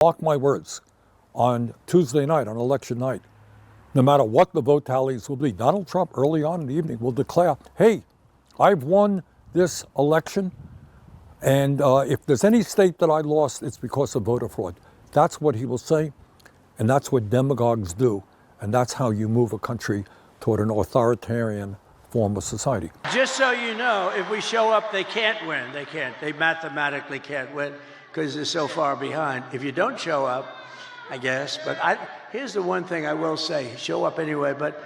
Mark my words, on Tuesday night, on election night, no matter what the vote tallies will be, Donald Trump early on in the evening will declare, hey, I've won this election, and if there's any state that I lost, it's because of voter fraud. That's what he will say, and that's what demagogues do, and that's how you move a country toward an authoritarian form of society. Just so you know, if we show up, they can't win. They can't. They mathematically can't win because they're so far behind. If you don't show up, I guess, but here's the one thing I will say, show up anyway, but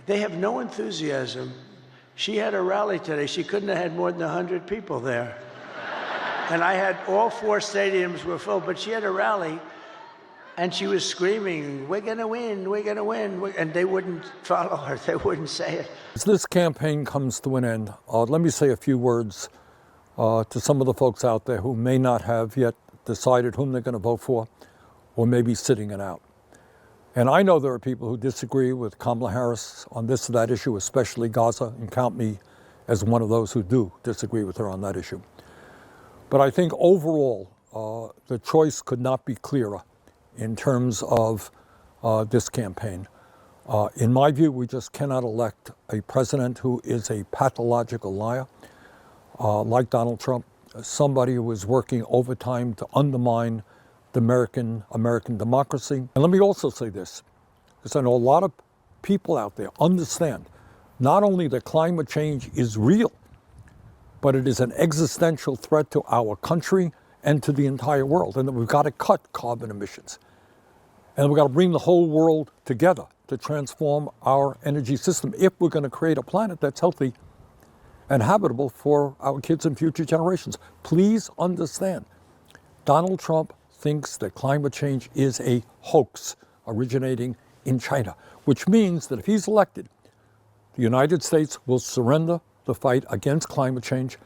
they have no enthusiasm. She had a rally today. She couldn't have had more than 100 people there. And I had all 4 stadiums were full, but she had a rally, and she was screaming, we're going to win, we're going to win, and they wouldn't follow her. They wouldn't say it. As this campaign comes to an end, let me say a few words to some of the folks out there who may not have yet decided whom they're going to vote for, or maybe sitting it out. And I know there are people who disagree with Kamala Harris on this or that issue, especially Gaza, and count me as one of those who do disagree with her on that issue. But I think overall, the choice could not be clearer in terms of this campaign. In my view, we just cannot elect a president who is a pathological liar, like Donald Trump, somebody who is working overtime to undermine the American democracy. And let me also say this, because I know a lot of people out there understand not only that climate change is real, but it is an existential threat to our country and to the entire world, and that we've got to cut carbon emissions. And we've got to bring the whole world together to transform our energy system if we're going to create a planet that's healthy and habitable for our kids and future generations. Please understand, Donald Trump thinks that climate change is a hoax originating in China, which means that if he's elected, the United States will surrender the fight against climate change.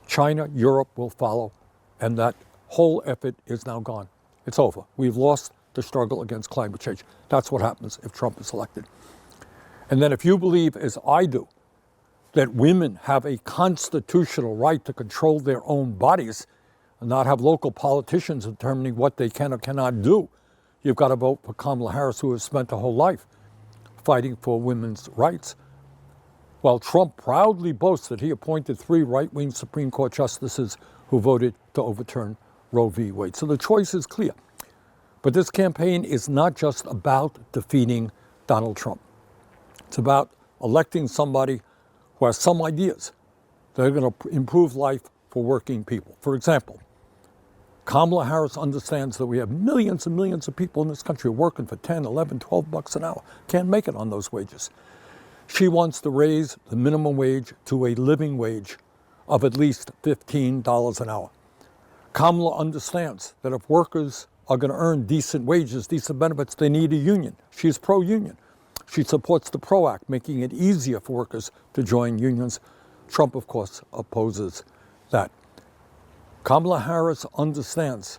China, Europe will follow, and that whole effort is now gone. It's over. We've lost the struggle against climate change. That's what happens if Trump is elected. And then if you believe, as I do, that women have a constitutional right to control their own bodies and not have local politicians determining what they can or cannot do, you've got to vote for Kamala Harris, who has spent her whole life fighting for women's rights. While Trump proudly boasts that he appointed 3 right-wing Supreme Court justices who voted to overturn Roe v. Wade. So the choice is clear. But this campaign is not just about defeating Donald Trump. It's about electing somebody who has some ideas that are going to improve life for working people. For example, Kamala Harris understands that we have millions and millions of people in this country working for 10, 11, 12 bucks an hour. Can't make it on those wages. She wants to raise the minimum wage to a living wage of at least $15 an hour. Kamala understands that if workers are going to earn decent wages, decent benefits, they need a union. She's pro-union. She supports the PRO Act, making it easier for workers to join unions. Trump, of course, opposes that. Kamala Harris understands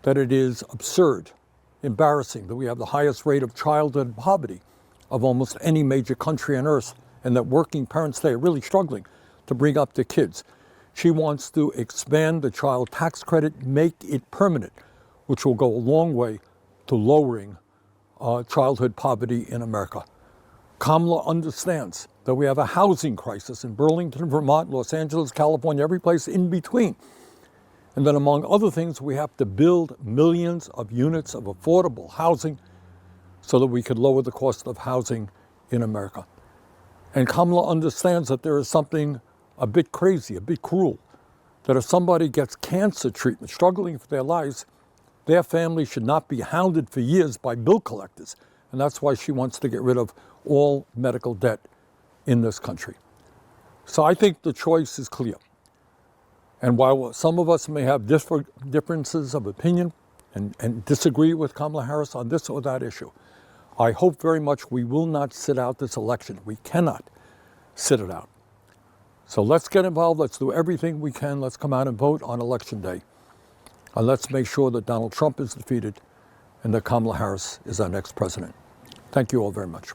that it is absurd, embarrassing, that we have the highest rate of childhood poverty of almost any major country on earth, and that working parents today are really struggling to bring up their kids. She wants to expand the child tax credit, make it permanent, which will go a long way to lowering childhood poverty in America. Kamala understands that we have a housing crisis in Burlington, Vermont, Los Angeles, California, every place in between. And then among other things, we have to build millions of units of affordable housing so that we could lower the cost of housing in America. And Kamala understands that there is something a bit crazy, a bit cruel, that if somebody gets cancer treatment, struggling for their lives, their family should not be hounded for years by bill collectors. And that's why she wants to get rid of all medical debt in this country. So I think the choice is clear. And while some of us may have differences of opinion and disagree with Kamala Harris on this or that issue, I hope very much we will not sit out this election. We cannot sit it out. So let's get involved. Let's do everything we can. Let's come out and vote on Election Day. And let's make sure that Donald Trump is defeated and that Kamala Harris is our next president. Thank you all very much.